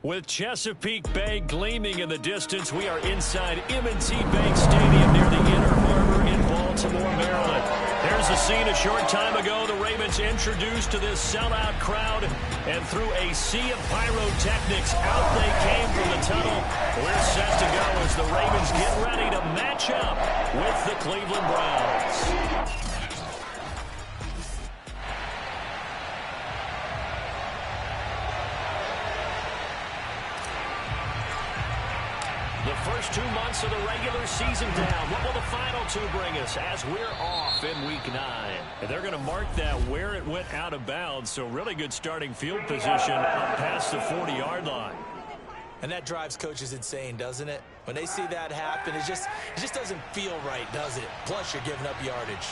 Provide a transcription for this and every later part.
With Chesapeake Bay gleaming in the distance, we are inside M&T Bank Stadium near the Inner Harbor in Baltimore, Maryland. There's a scene a short time ago. The Ravens introduced to this sellout crowd, and through a sea of pyrotechnics, out they came from the tunnel. We're set to go as the Ravens get ready to match up with the Cleveland Browns. The first 2 months of the regular season down. What will the final two bring us as we're off in Week 9? And they're going to mark that where it went out of bounds, so really good starting field position up past the 40-yard line. And that drives coaches insane, doesn't it? When they see that happen, it just doesn't feel right, does it? Plus, you're giving up yardage.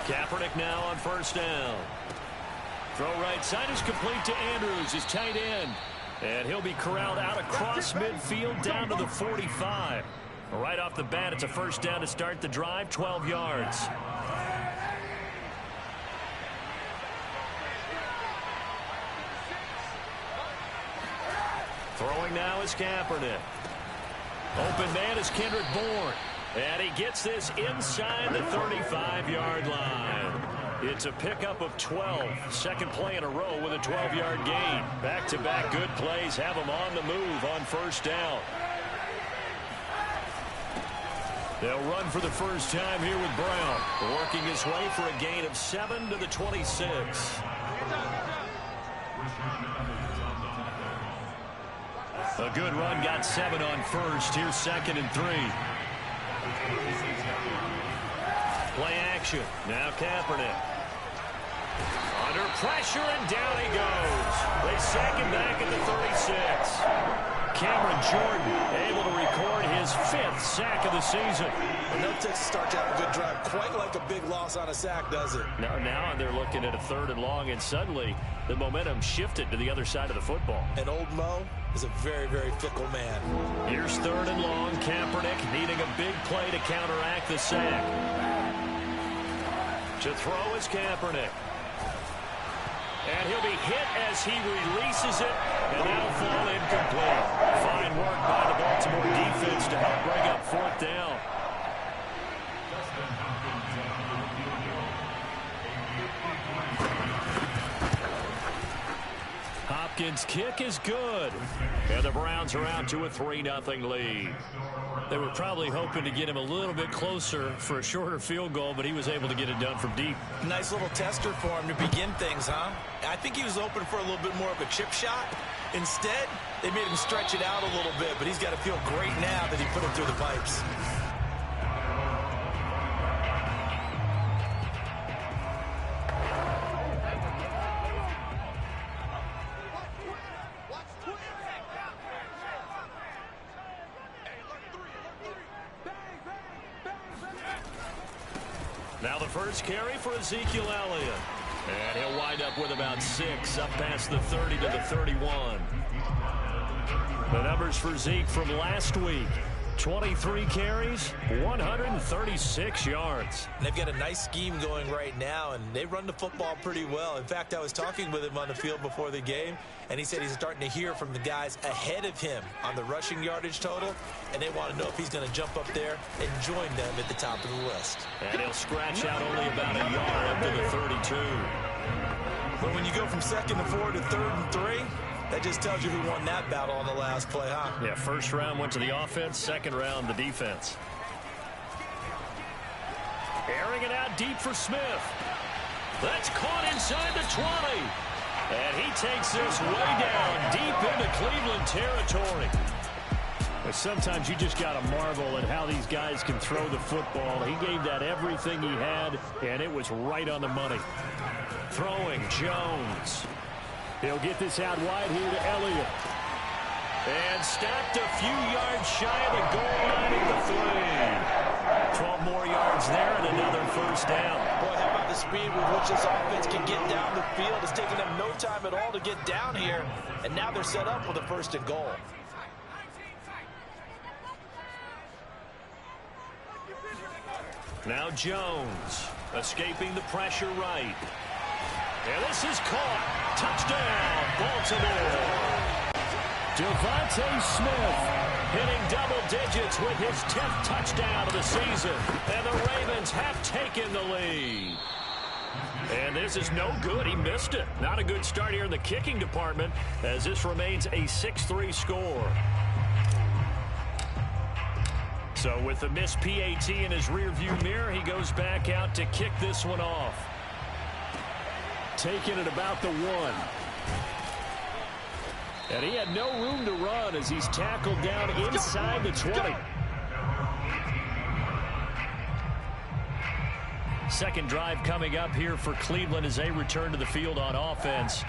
Kaepernick now on first down. Throw right side is complete to Andrews, his tight end. And he'll be corralled out across midfield down to the 45. Right off the bat, it's a first down to start the drive, 12 yards. Throwing now is Kaepernick. Open man is Kendrick Bourne. And he gets this inside the 35-yard line. It's a pickup of 12. Second play in a row with a 12-yard gain. Back-to-back good plays have him on the move on first down. They'll run for the first time here with Brown. Working his way for a gain of 7 to the 26. A good run got 7 on first. Here's 2nd and 3. Play action. Now Kaepernick. Under pressure, and down he goes. They sack him back at the 36. Cameron Jordan able to record his 5th sack of the season. And no Texas starts out a good drive. Quite like a big loss on a sack, does it? Now they're looking at a 3rd and long, and suddenly the momentum shifted to the other side of the football. And old Mo is a very, very fickle man. Here's 3rd and long. Kaepernick needing a big play to counteract the sack. To throw is Kaepernick. And he'll be hit as he releases it, and that'll fall incomplete. Fine work by the Baltimore defense to help bring up 4th down. Hopkins' kick is good. And the Browns are out to a 3-0 lead. They were probably hoping to get him a little bit closer for a shorter field goal, but he was able to get it done from deep. Nice little tester for him to begin things, huh? I think he was open for a little bit more of a chip shot. Instead, they made him stretch it out a little bit, but he's got to feel great now that he put it through the pipes. Now the first carry for Ezekiel Elliott. And he'll wind up with about 6 up past the 30 to the 31. The numbers for Zeke from last week. 23 carries, 136 yards. They've got a nice scheme going right now, and they run the football pretty well. In fact, I was talking with him on the field before the game, and he said he's starting to hear from the guys ahead of him on the rushing yardage total, and they want to know if he's going to jump up there and join them at the top of the list. And he'll scratch out only about a yard up to the 32. But when you go from 2nd and 4 to 3rd and 3, that just tells you who won that battle on the last play, huh? Yeah, first round went to the offense, second round the defense. Airing it out deep for Smith. That's caught inside the 20. And he takes this way down deep into Cleveland territory. But sometimes you just got to marvel at how these guys can throw the football. He gave that everything he had, and it was right on the money. Throwing Jones. He'll get this out wide here to Elliott. And stopped a few yards shy of the goal line at the 3. 12 more yards there and another first down. Boy, how about the speed with which this offense can get down the field? It's taking them no time at all to get down here. And now they're set up with a 1st and goal. Now Jones escaping the pressure right. And this is caught. Touchdown, Baltimore. Devontae Smith hitting double digits with his 10th touchdown of the season. And the Ravens have taken the lead. And this is no good. He missed it. Not a good start here in the kicking department as this remains a 6-3 score. So with the missed PAT in his rearview mirror, he goes back out to kick this one off. Taking it about the 1. And he had no room to run as he's tackled down inside the 20. Second drive coming up here for Cleveland as they return to the field on offense.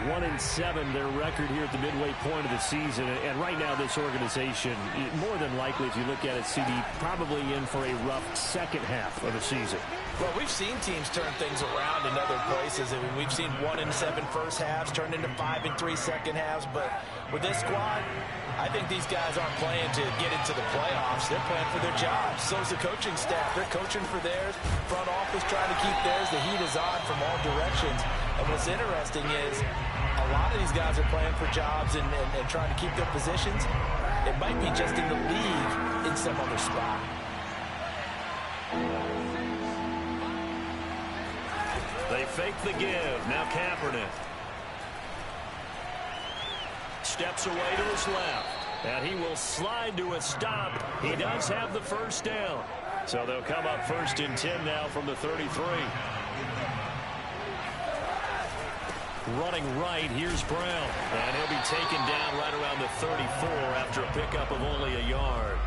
1-7, their record here at the midway point of the season. And right now this organization, more than likely, if you look at it, CD, probably in for a rough second half of the season. Well, we've seen teams turn things around in other places. I mean, we've seen 1-7 first halves turn into 5-3 second halves. But with this squad, I think these guys aren't playing to get into the playoffs. They're playing for their jobs. So's the coaching staff. They're coaching for theirs. Front office trying to keep theirs. The heat is on from all directions. And what's interesting is a lot of these guys are playing for jobs and trying to keep their positions. It might be just in the league in some other spot. They fake the give. Now Kaepernick steps away to his left. And he will slide to a stop. He does have the first down. So they'll come up 1st and 10 now from the 33. Running right, here's Brown. And he'll be taken down right around the 34 after a pickup of only a yard.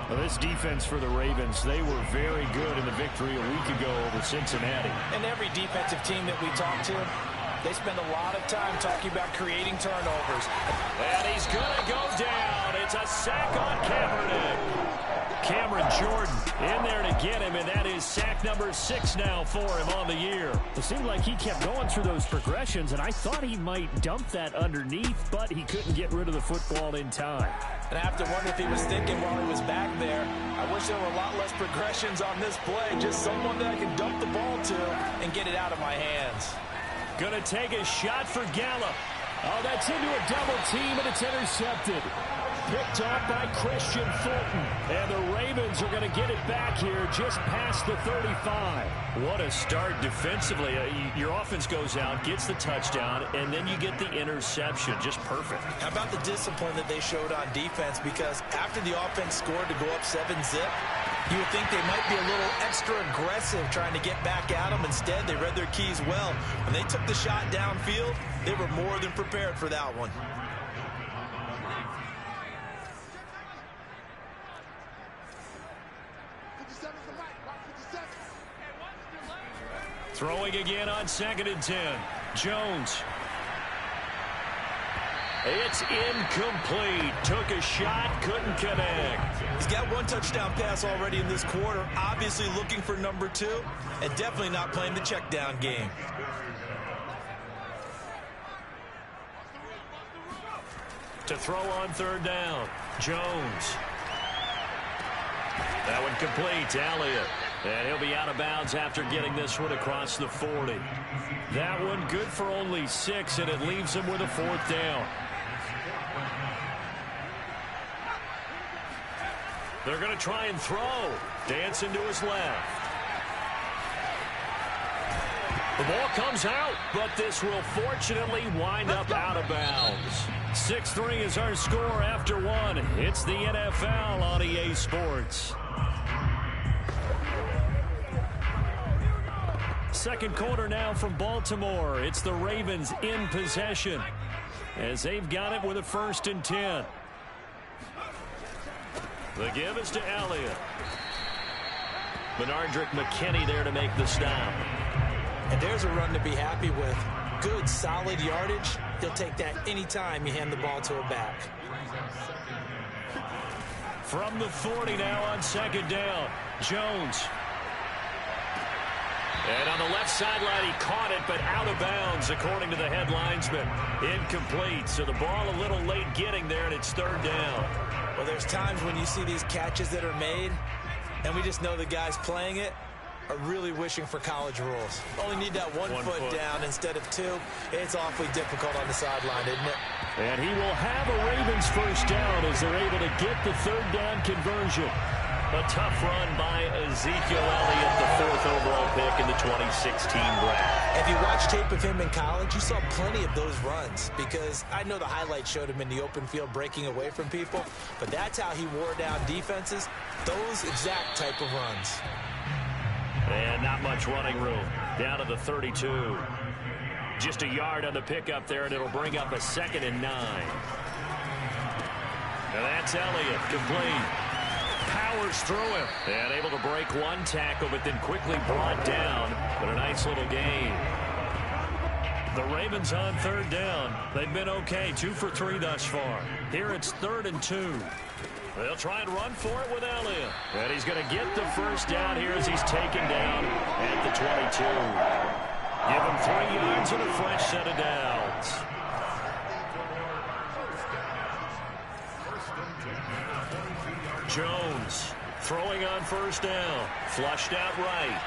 Well, this defense for the Ravens, they were very good in the victory a week ago over Cincinnati. And every defensive team that we talk to, they spend a lot of time talking about creating turnovers. And he's going to go down. It's a sack on Kaepernick. Cameron Jordan in there to get him, and that is sack number 6 now for him on the year. It seemed like he kept going through those progressions, and I thought he might dump that underneath, but he couldn't get rid of the football in time. And I have to wonder if he was thinking while he was back there, I wish there were a lot less progressions on this play, just someone that I can dump the ball to and get it out of my hands. Going to take a shot for Gallup. Oh, that's into a double team, and it's intercepted. Picked off by Christian Fulton. And the Ravens are going to get it back here just past the 35. What a start defensively. Your offense goes out, gets the touchdown, and then you get the interception. Just perfect. How about the discipline that they showed on defense? Because after the offense scored to go up 7-zip, you would think they might be a little extra aggressive trying to get back at them. Instead, they read their keys well. When they took the shot downfield, they were more than prepared for that one. Throwing again on 2nd and 10. Jones. It's incomplete. Took a shot, couldn't connect. He's got one touchdown pass already in this quarter. Obviously looking for number 2, and definitely not playing the check down game. To throw on 3rd down. Jones. That one complete to Elliott. And he'll be out of bounds after getting this one across the 40. That one good for only 6, and it leaves him with a 4th down. They're going to try and throw. Dancing to his left. The ball comes out, but this will fortunately wind up out of bounds. 6-3 is our score after 1. It's the NFL on EA Sports. Second quarter now from Baltimore. It's the Ravens in possession as they've got it with a 1st and 10. The give is to Elliott. Benardrick McKinney there to make the stop. And there's a run to be happy with. Good, solid yardage. He'll take that anytime you hand the ball to a back. From the 40 now on 2nd down. Jones. And on the left sideline, he caught it, but out of bounds, according to the head linesman. Incomplete, so the ball a little late getting there, and it's 3rd down. Well, there's times when you see these catches that are made, and we just know the guys playing it are really wishing for college rules. Only need that one foot down instead of two. It's awfully difficult on the sideline, isn't it? And he will have a Ravens first down as they're able to get the third down conversion. A tough run by Ezekiel Elliott, the 4th overall pick in the 2016 draft. If you watch tape of him in college, you saw plenty of those runs because I know the highlights showed him in the open field breaking away from people, but that's how he wore down defenses, those exact type of runs. And not much running room. Down to the 32. Just a yard on the pickup there, and it'll bring up a 2nd and 9. Now that's Elliott, complete. Powers through him. And able to break one tackle, but then quickly brought down. But a nice little gain. The Ravens on 3rd down. They've been okay, 2 for 3 thus far. Here it's 3rd and 2. They'll try and run for it with Elliott. And he's going to get the first down here as he's taken down at the 22. Give him 3 yards and a fresh set of downs. Jones throwing on first down. Flushed out right.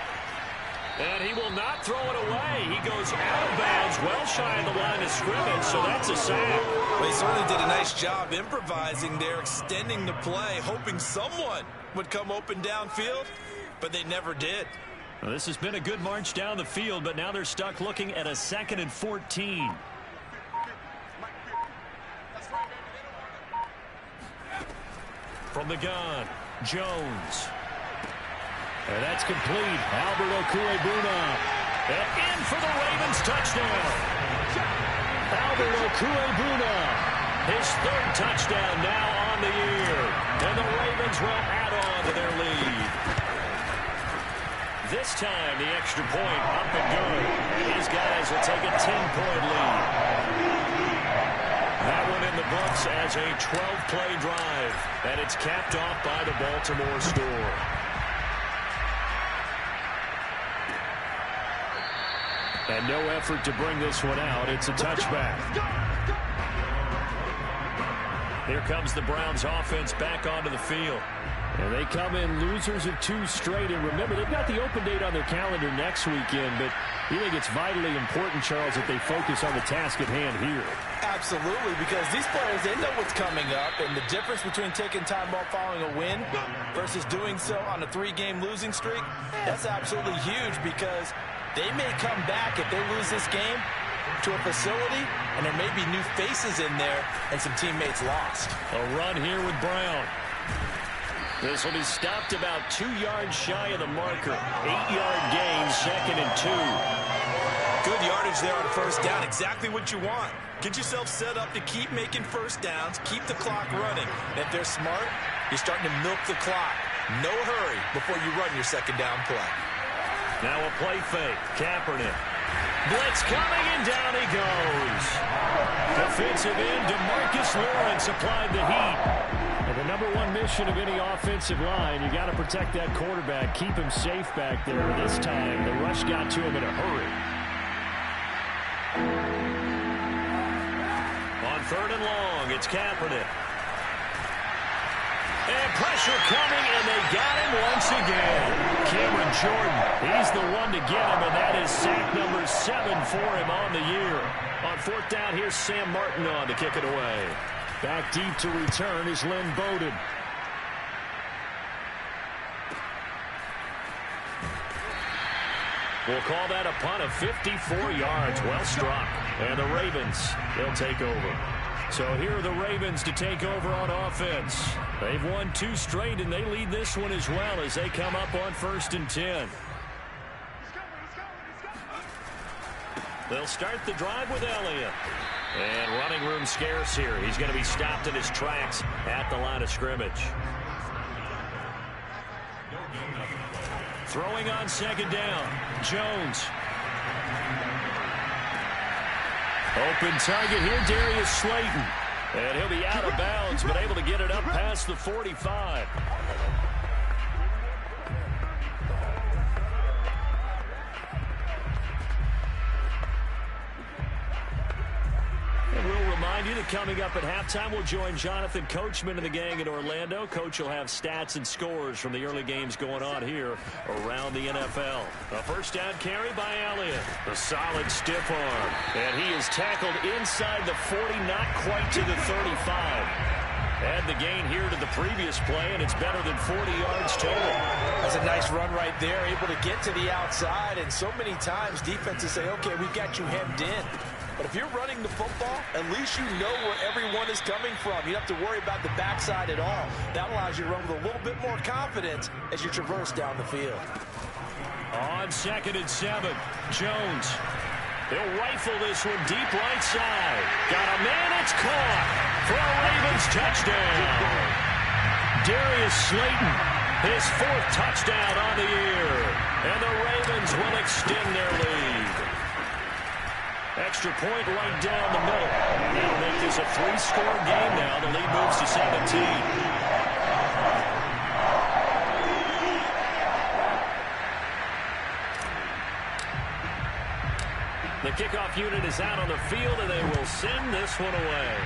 And he will not throw it away. He goes out of bounds, well shy of the line of scrimmage, so that's a sack. They certainly did a nice job improvising there, extending the play, hoping someone would come open downfield, but they never did. Well, this has been a good march down the field, but now they're stuck looking at a 2nd and 14. From the gun, Jones. And that's complete. Albert Okwuegbuna. And in for the Ravens touchdown. Albert Okwuegbuna. His 3rd touchdown now on the year. And the Ravens will add on to their lead. This time the extra point up and good. And these guys will take a 10-point lead. That one in the books as a 12-play drive. And it's capped off by the Baltimore score. And no effort to bring this one out. It's a touchback. Here comes the Browns offense back onto the field. And they come in losers of 2 straight. And remember, they've got the open date on their calendar next weekend. But you think it's vitally important, Charles, that they focus on the task at hand here. Absolutely, because these players, they know what's coming up. And the difference between taking time off following a win versus doing so on a 3-game losing streak, that's absolutely huge because they may come back if they lose this game to a facility, and there may be new faces in there and some teammates lost. A run here with Brown. This will be stopped about 2 yards shy of the marker. 8-yard gain, 2nd and 2. Good yardage there on first down. Exactly what you want. Get yourself set up to keep making first downs, keep the clock running. And if they're smart, you're starting to milk the clock. No hurry before you run your 2nd down play. Now a play fake. Kaepernick. Blitz coming, and down he goes. Defensive end DeMarcus Lawrence applied the heat. And the #1 mission of any offensive line, you got to protect that quarterback, keep him safe back there. This time, the rush got to him in a hurry. On 3rd and long, it's Kaepernick. And pressure coming, and they got him once again. Cameron Jordan, he's the one to get him, and that is sack number 7 for him on the year. On 4th down, here's Sam Martin on to kick it away. Back deep to return is Lynn Bowden. We'll call that a punt of 54 yards. Well struck. And the Ravens, they'll take over. So here are the Ravens to take over on offense. They've won 2 straight, and they lead this one as well as they come up on 1st and 10. They'll start the drive with Elliott. And running room scarce here. He's going to be stopped in his tracks at the line of scrimmage. Throwing on 2nd down. Jones. Open target here, Darius Slayton. And he'll be out of bounds, but able to get it up past the 45. And we'll remind remind you that coming up at halftime, we'll join Jonathan Coachman and the gang in Orlando. Coach will have stats and scores from the early games going on here around the NFL. A first down carry by Elliott. A solid stiff arm. And he is tackled inside the 40, not quite to the 35. Add the gain here to the previous play, and it's better than 40 yards total. That's a nice run right there, able to get to the outside. And so many times defenses say, okay, we've got you hemmed in. But if you're running the football, at least you know where everyone is coming from. You don't have to worry about the backside at all. That allows you to run with a little bit more confidence as you traverse down the field. On 2nd and 7, Jones. He'll rifle this one deep right side. Got a man, it's caught for a Ravens touchdown. Darius Slayton, his 4th touchdown on the year. And the Ravens will extend their lead. Extra point right down the middle. That'll make this a 3-score game now. The lead moves to 17. The kickoff unit is out on the field, and they will send this one away.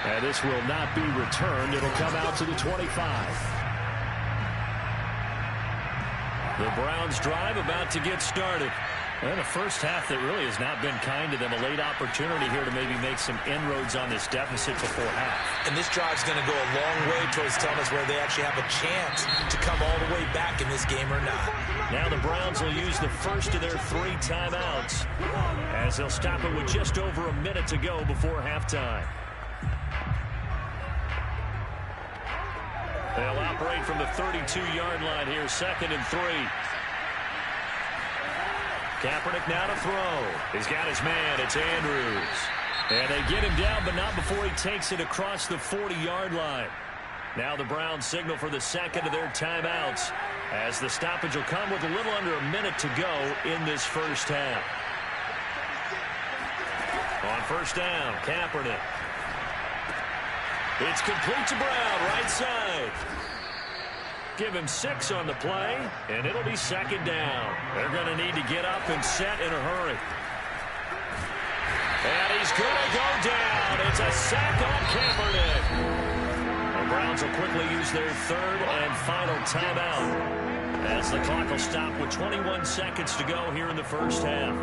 And this will not be returned. It'll come out to the 25. The Browns drive about to get started. And a first half that really has not been kind to them. A late opportunity here to maybe make some inroads on this deficit before half. And this drive's going to go a long way towards telling us whether they actually have a chance to come all the way back in this game or not. Now the Browns will use the first of their 3 timeouts as they'll stop it with just over a minute to go before halftime. They'll operate from the 32-yard line here, 2nd and 3. Kaepernick now to throw. He's got his man. It's Andrews. And they get him down, but not before he takes it across the 40-yard line. Now the Browns signal for the 2nd of their timeouts as the stoppage will come with a little under a minute to go in this first half. On first down, Kaepernick. It's complete to Brown, right side. Give him 6 on the play, and it'll be 2nd down. They're going to need to get up and set in a hurry. And he's going to go down. It's a sack on Kaepernick. The Browns will quickly use their 3rd and final timeout as the clock will stop with 21 seconds to go here in the first half.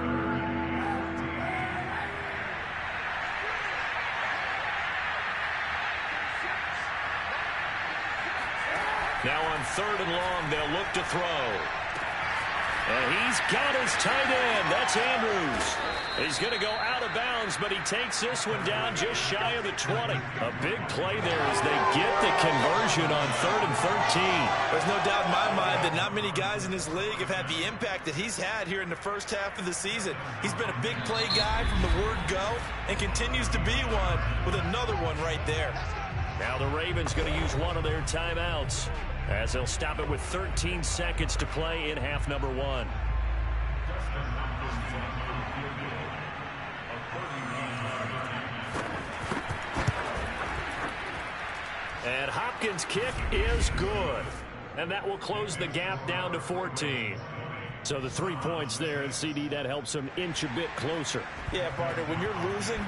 Now on 3rd and long, they'll look to throw. And he's got his tight end. That's Andrews. He's going to go out of bounds, but he takes this one down just shy of the 20. A big play there as they get the conversion on 3rd and 13. There's no doubt in my mind that not many guys in this league have had the impact that he's had here in the first half of the season. He's been a big play guy from the word go and continues to be one with another one right there. Now the Ravens going to use one of their timeouts as they'll stop it with 13 seconds to play in half number 1. And Hopkins' kick is good. And that will close the gap down to 14. So the 3 points there, and CD, that helps them inch a bit closer. Yeah, partner, when you're losing,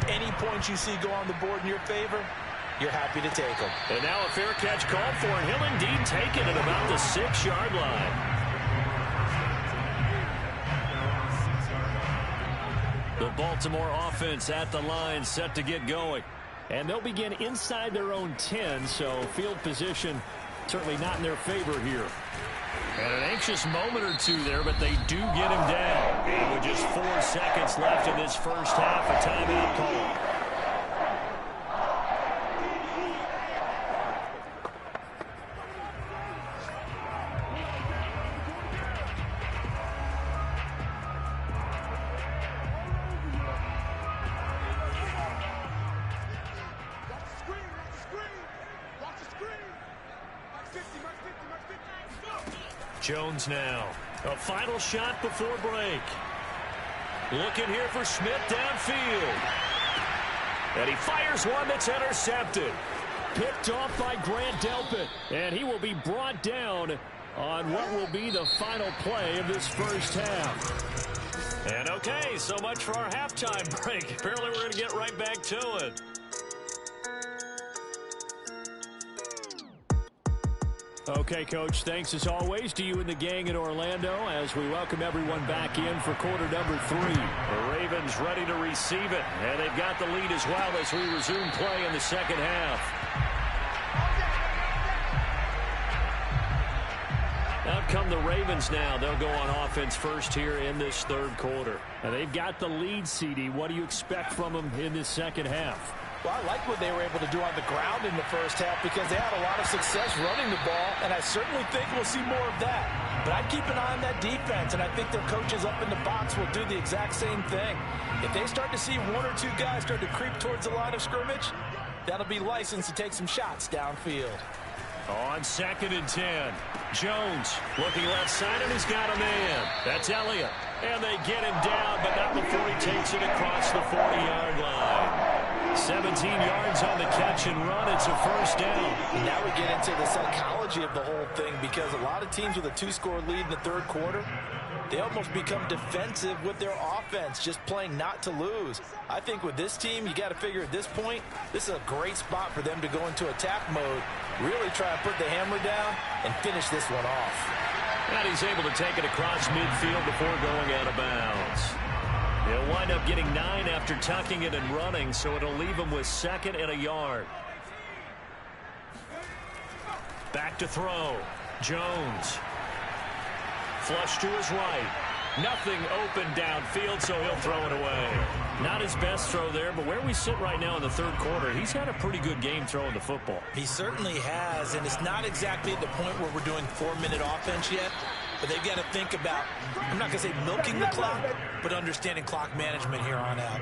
any points you see go on the board in your favor, you're happy to take them. And now a fair catch called for, and he'll indeed take it at about the 6-yard line. The Baltimore offense at the line set to get going. And they'll begin inside their own 10, so field position certainly not in their favor here. And an anxious moment or two there, but they do get him down. And with just 4 seconds left in this first half, a timeout call. Jones now. A final shot before break. Looking here for Smith downfield. And he fires one that's intercepted. Picked off by Grant Delpit. And he will be brought down on what will be the final play of this first half. And okay, so much for our halftime break. Apparently we're going to get right back to it. Okay, Coach, thanks as always to you and the gang in Orlando as we welcome everyone back in for quarter number 3. The Ravens ready to receive it, and they've got the lead as well as we resume play in the second half. Out come the Ravens now. They'll go on offense first here in this third quarter. Now they've got the lead, CD. What do you expect from them in this second half? Well, I like what they were able to do on the ground in the first half because they had a lot of success running the ball, and I certainly think we'll see more of that. But I'd keep an eye on that defense, and I think their coaches up in the box will do the exact same thing. If they start to see one or two guys start to creep towards the line of scrimmage, that'll be license to take some shots downfield. On 2nd and 10, Jones looking left side, and he's got a man. That's Elliott. And they get him down, but not before he takes it across the 40-yard line. 17 yards on the catch and run. It's a first down. And now we get into the psychology of the whole thing because a lot of teams with a 2-score lead in the third quarter, they almost become defensive with their offense, just playing not to lose. I think with this team, you got to figure at this point, this is a great spot for them to go into attack mode, really try and put the hammer down and finish this one off. And he's able to take it across midfield before going out of bounds. He'll wind up getting 9 after tucking it and running, so it'll leave him with 2nd and a yard. Back to throw. Jones. Flush to his right. Nothing open downfield, so he'll throw it away. Not his best throw there, but where we sit right now in the third quarter, he's had a pretty good game throwing the football. He certainly has, and it's not exactly at the point where we're doing 4-minute offense yet. But they've got to think about, I'm not going to say milking the clock, but understanding clock management here on out.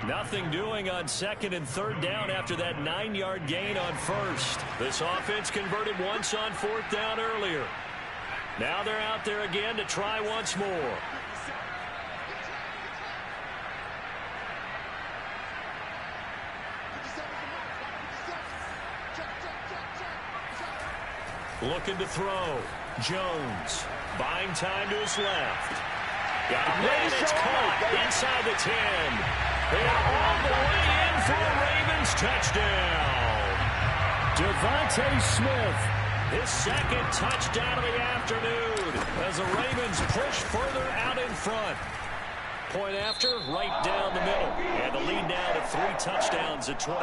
Nothing doing on 2nd and 3rd down after that 9-yard gain on 1st. This offense converted once on 4th down earlier. Now they're out there again to try once more. Looking to throw. Jones. Buying time to his left. Got a man, it's caught inside the 10. And all the way in for a Ravens touchdown. Devontae Smith, his 2nd touchdown of the afternoon as the Ravens push further out in front. Point after, right down the middle. And the lead now to 3 touchdowns at 21.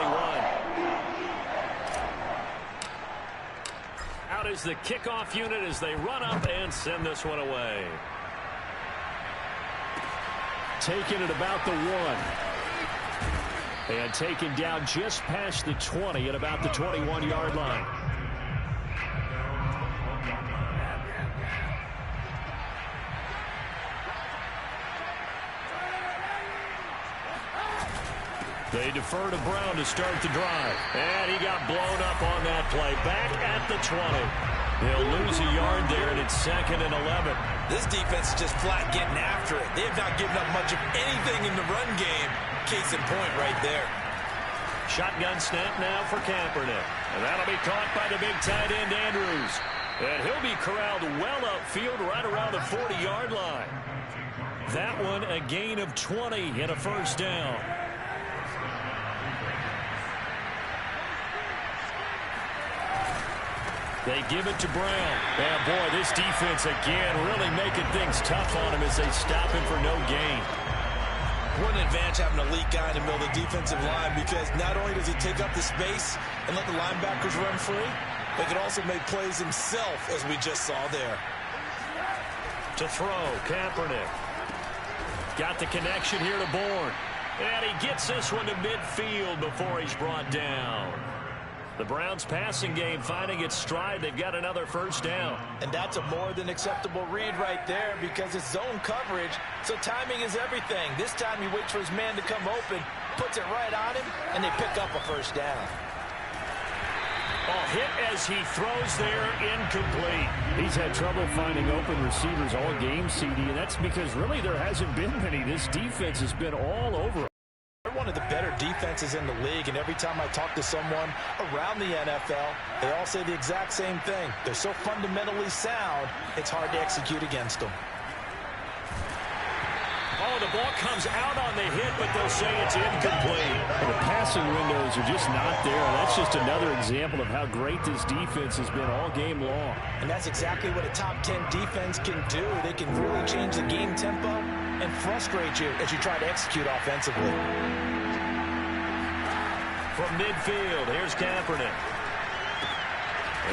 Out is the kickoff unit as they run up and send this one away. Taking it about the 1. And taken down just past the 20 at about the 21-yard line. They defer to Brown to start the drive. And he got blown up on that play. Back at the 20. They'll lose a yard there, and it's 2nd and 11. This defense is just flat getting after it. They have not given up much of anything in the run game. Case in point right there. Shotgun snap now for Kaepernick. And that'll be caught by the big tight end, Andrews. And he'll be corralled well upfield right around the 40-yard line. That one a gain of 20 and a first down. They give it to Brown. And boy, this defense again really making things tough on him as they stop him for no gain. What an advantage having an elite guy in the middle of the defensive line because not only does he take up the space and let the linebackers run free, but he can also make plays himself as we just saw there. To throw, Kaepernick. Got the connection here to Bourne. And he gets this one to midfield before he's brought down. The Browns passing game finding its stride. They've got another first down. And that's a more than acceptable read right there because it's zone coverage, so timing is everything. This time he waits for his man to come open, puts it right on him, and they pick up a first down. A hit as he throws there, incomplete. He's had trouble finding open receivers all game, CD, and that's because really there hasn't been many. This defense has been all over. They're one of the better defenses in the league, and every time I talk to someone around the NFL, they all say the exact same thing. They're so fundamentally sound, it's hard to execute against them. Oh, the ball comes out on the hit, but they'll say it's incomplete. The passing windows are just not there. That's just another example of how great this defense has been all game long. And that's exactly what a top 10 defense can do. They can really change the game tempo and frustrate you as you try to execute offensively. From midfield, here's Kaepernick.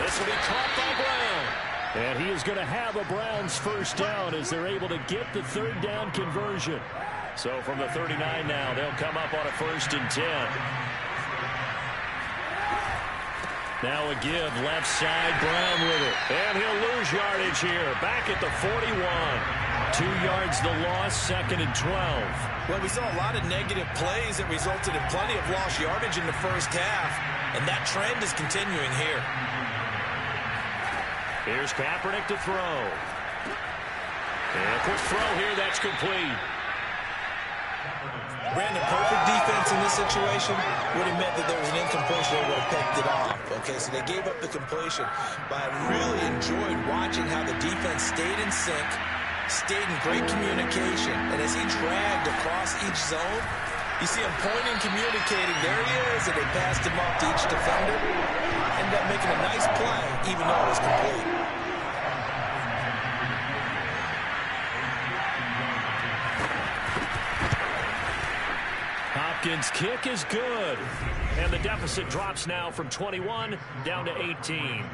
This will be caught by Brown. And he is going to have a Browns first down as they're able to get the third down conversion. So from the 39 now, they'll come up on a 1st and 10. Now a give, left side, Brown with it. And he'll lose yardage here, back at the 41. 2 yards the loss, 2nd and 12. Well, we saw a lot of negative plays that resulted in plenty of lost yardage in the first half, and that trend is continuing here. Here's Kaepernick to throw. And a quick throw here, that's complete. Brandon, perfect defense in this situation would have meant that there was an incompletion. They would have picked it off. Okay, so they gave up the completion. But I really enjoyed watching how the defense stayed in sync, stayed in great communication. And as he dragged across each zone, you see him pointing, communicating. There he is, and they passed him off to each defender. Ended up making a nice play, even though it was complete. Hopkins' kick is good. And the deficit drops now from 21 down to 18.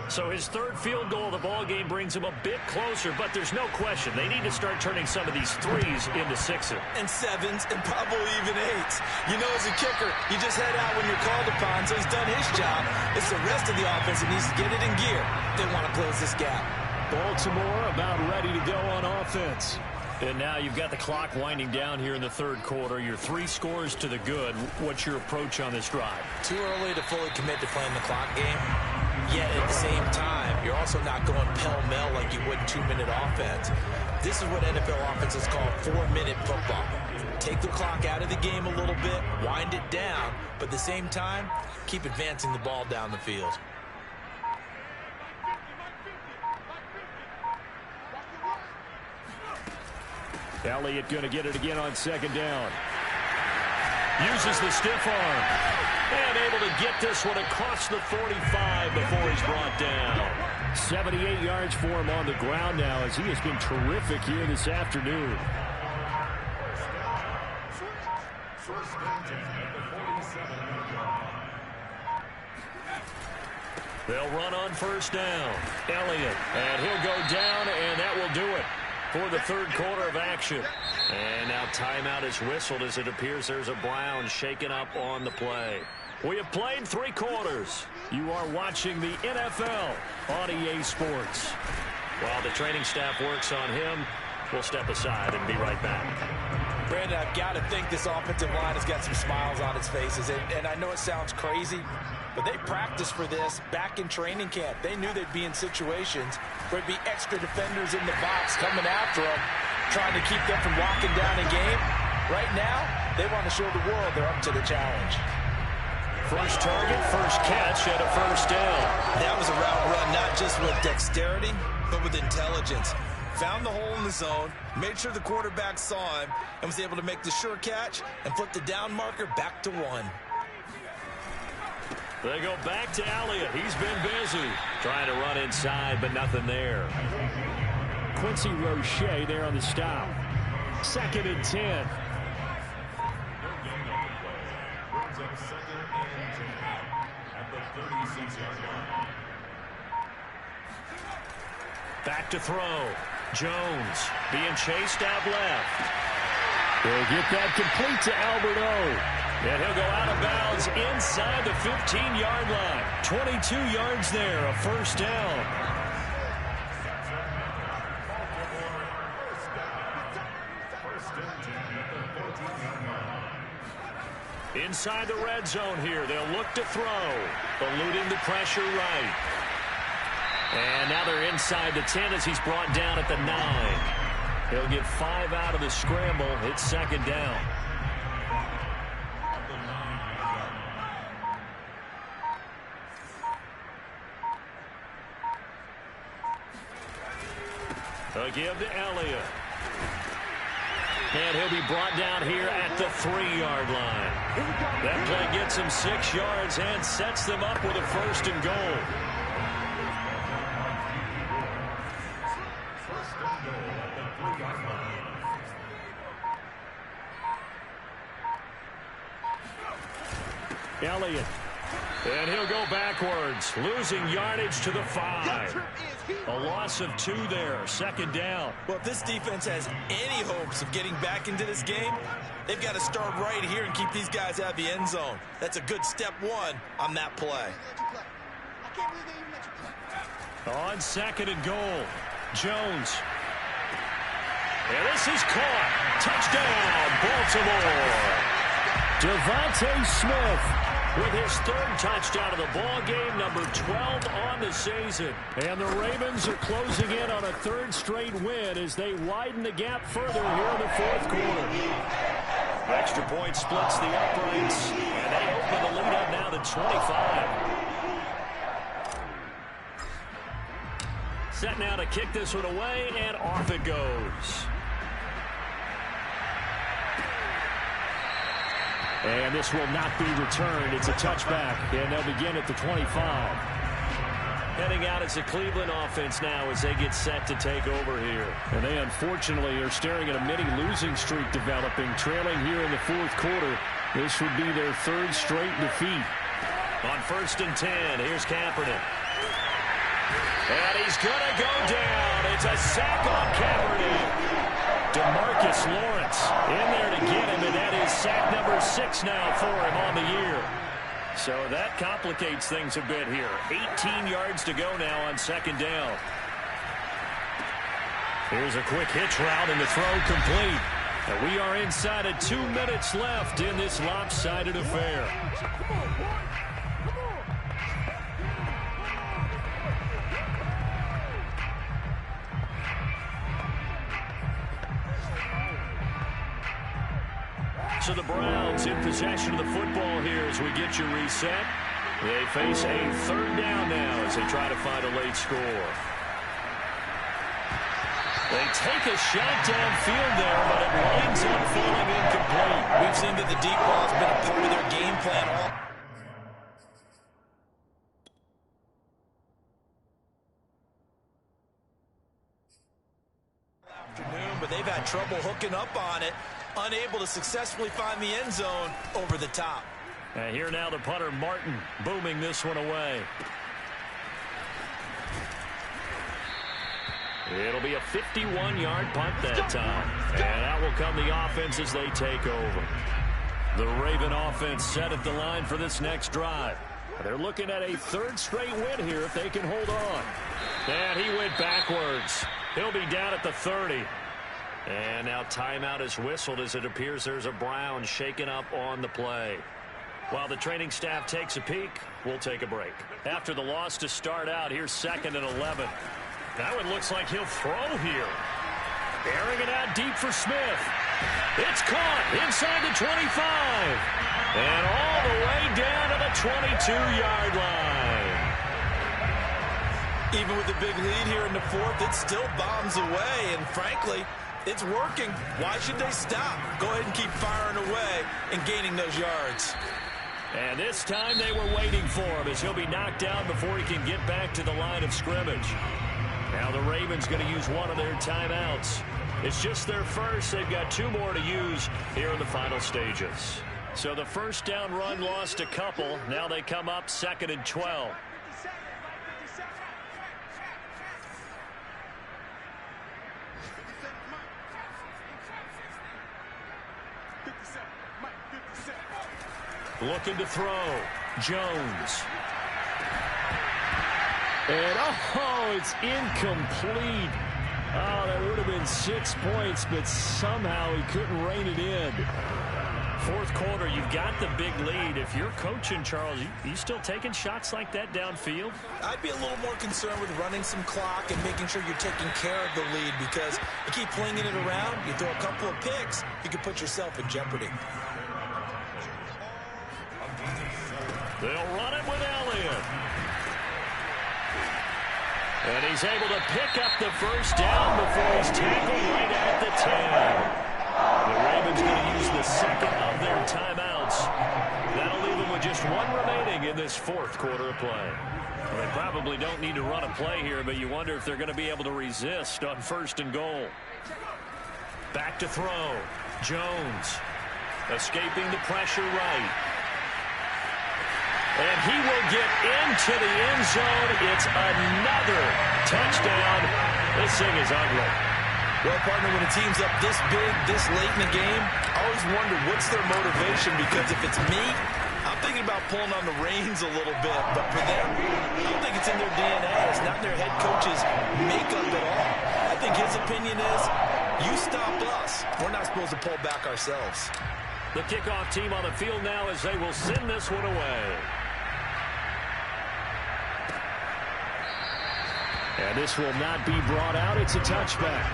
So his third field goal of the ball game brings him a bit closer, but there's no question they need to start turning some of these threes into sixes. And sevens, and probably even eights. You know, as a kicker, you just head out when you're called upon, so he's done his job. It's the rest of the offense that needs to get it in gear if they want to close this gap. Baltimore about ready to go on offense. And now you've got the clock winding down here in the third quarter. You're 3 scores to the good. What's your approach on this drive? Too early to fully commit to playing the clock game. Yet at the same time, you're also not going pell-mell like you would in 2-minute offense. This is what NFL offenses call 4-minute football. Take the clock out of the game a little bit, wind it down, but at the same time, keep advancing the ball down the field. Elliott going to get it again on 2nd down. Uses the stiff arm. And able to get this one across the 45 before he's brought down. 78 yards for him on the ground now as he has been terrific here this afternoon. They'll run on 1st down. Elliott, and he'll go down, and that will do it for the third quarter of action. And now timeout is whistled as it appears there's a Brown shaken up on the play. We have played 3 quarters. You are watching the NFL on EA Sports. While the training staff works on him, we'll step aside and be right back. Brandon, I've got to think this offensive line has got some smiles on its faces. And I know it sounds crazy, but they practiced for this back in training camp. They knew they'd be in situations where there'd be extra defenders in the box coming after them, trying to keep them from walking down a game. Right now, they want to show the world they're up to the challenge. First target, first catch, and a 1st down. That was a route run, not just with dexterity, but with intelligence. Found the hole in the zone, made sure the quarterback saw him, and was able to make the sure catch and flip the down marker back to 1. They go back to Elliott. He's been busy. Trying to run inside, but nothing there. Quincy Roche there on the stop. 2nd and 10. Back to throw. Jones being chased out left. They'll get that complete to Albert O. And he'll go out of bounds inside the 15-yard line. 22 yards there, a 1st down. Inside the red zone here. They'll look to throw. Eluding the pressure right. And now they're inside the 10 as he's brought down at the 9. He'll get 5 out of the scramble. It's 2nd down. A give to Elliott. And he'll be brought down here at the 3-yard line. That play gets him 6 yards and sets them up with a 1st and goal. Elliott. And he'll go backwards, losing yardage to the 5. A loss of 2 there, 2nd down. Well, if this defense has any hopes of getting back into this game, they've got to start right here and keep these guys out of the end zone. That's a good step 1 on that play. On 2nd and goal, Jones. And this is caught. Touchdown, Baltimore. Devontae Smith with his 3rd touchdown of the ball game, number 12 on the season. And the Ravens are closing in on a 3rd straight win as they widen the gap further here in the 4th quarter. Extra point splits the uprights, and they open the lead up now to 25. Set now to kick this one away, and off it goes. And this will not be returned. It's a touchback, and they'll begin at the 25. Heading out is the Cleveland offense now as they get set to take over here. And they unfortunately are staring at a mini losing streak developing, trailing here in the 4th quarter. This would be their 3rd straight defeat. On 1st and 10, here's Kaepernick. And he's going to go down. It's a sack on Kaepernick. DeMarcus Lawrence in there to get him, and that is sack number 6 now for him on the year. So that complicates things a bit here. 18 yards to go now on 2nd down. Here's a quick hitch route, and the throw complete. And we are inside of 2 minutes left in this lopsided affair. So the Browns in possession of the football here as we get you reset. They face a 3rd down now as they try to find a late score. They take a shot downfield there, but it winds up falling incomplete. We've seen that the deep ball has been a part of their game plan all afternoon, but they've had trouble hooking up on it. Unable to successfully find the end zone over the top. And here now the punter, Martin, booming this one away. It'll be a 51-yard punt that time. And out will come the offense as they take over. The Raven offense set at the line for this next drive. They're looking at a 3rd straight win here if they can hold on. And he went backwards. He'll be down at the 30. And now timeout is whistled as it appears there's a Brown shaken up on the play. While the training staff takes a peek, we'll take a break. After the loss to start out, here's 2nd and 11. That one looks like he'll throw here. Airing it out deep for Smith. It's caught inside the 25. And all the way down to the 22-yard line. Even with the big lead here in the 4th, it still bombs away. And frankly, it's working. Why should they stop? Go ahead and keep firing away and gaining those yards. And this time they were waiting for him as he'll be knocked down before he can get back to the line of scrimmage. Now the Ravens going to use one of their timeouts. It's just their first. They've got 2 more to use here in the final stages. So the 1st down run lost a couple. Now they come up 2nd and 12. Looking to throw. Jones. And, it's incomplete. Oh, that would have been 6 points, but somehow he couldn't rein it in. 4th quarter, you've got the big lead. If you're coaching, Charles, you still taking shots like that downfield? I'd be a little more concerned with running some clock and making sure you're taking care of the lead, because you keep flinging it around, you throw a couple of picks, you can put yourself in jeopardy. They'll run it with Elliott. And he's able to pick up the 1st down before he's tackled right at the 10. The Ravens going to use the second of their timeouts. That'll leave them with just one remaining in this fourth quarter of play. Well, they probably don't need to run a play here, but you wonder if they're going to be able to resist on 1st and goal. Back to throw. Jones escaping the pressure right. And he will get into the end zone. It's another touchdown. This thing is ugly. Well, partner, when a team's up this big, this late in the game, I always wonder what's their motivation, because if it's me, I'm thinking about pulling on the reins a little bit. But for them, I don't think it's in their DNA. It's not in their head coach's makeup at all. I think his opinion is, you stop us. We're not supposed to pull back ourselves. The kickoff team on the field now as they will send this one away. And this will not be brought out. It's a touchback.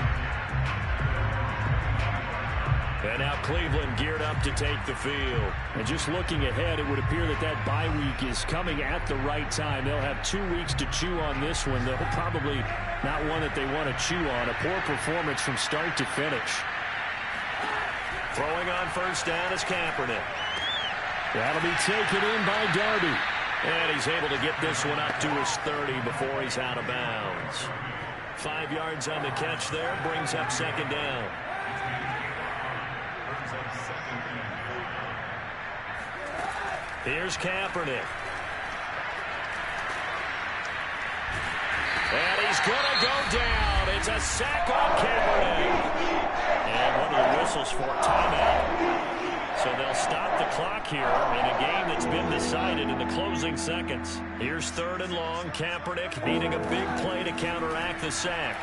And now Cleveland geared up to take the field. And just looking ahead, it would appear that that bye week is coming at the right time. They'll have 2 weeks to chew on this one, though probably not one that they want to chew on. A poor performance from start to finish. Throwing on 1st down is Kaepernick. That'll be taken in by Darby. And he's able to get this one up to his 30 before he's out of bounds. 5 yards on the catch there, brings up 2nd down. Here's Kaepernick. And he's going to go down. It's a sack on Kaepernick. And one of the whistles for timeout. So they'll stop the clock here in a game that's been decided in the closing seconds. Here's 3rd and long. Kaepernick needing a big play to counteract the sack.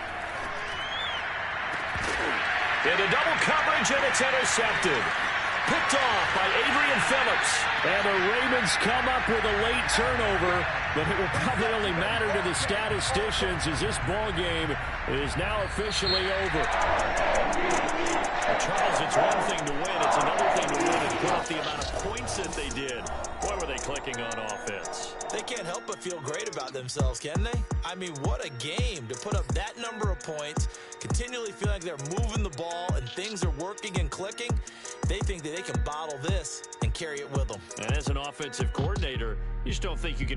Into double coverage, and it's intercepted. Picked off by Adrian Phillips. And the Ravens come up with a late turnover, but it will probably only matter to the statisticians as this ball game is now officially over. Well, Charles, it's one thing to win. It's another thing to win and put up the amount of points that they did. Boy, were they clicking on offense. They can't help but feel great about themselves, can they? I mean, what a game to put up that number of points, continually feel like they're moving the ball and things are working and clicking. They think that they can bottle this and carry it with them. And as an offensive coordinator, you just don't think you can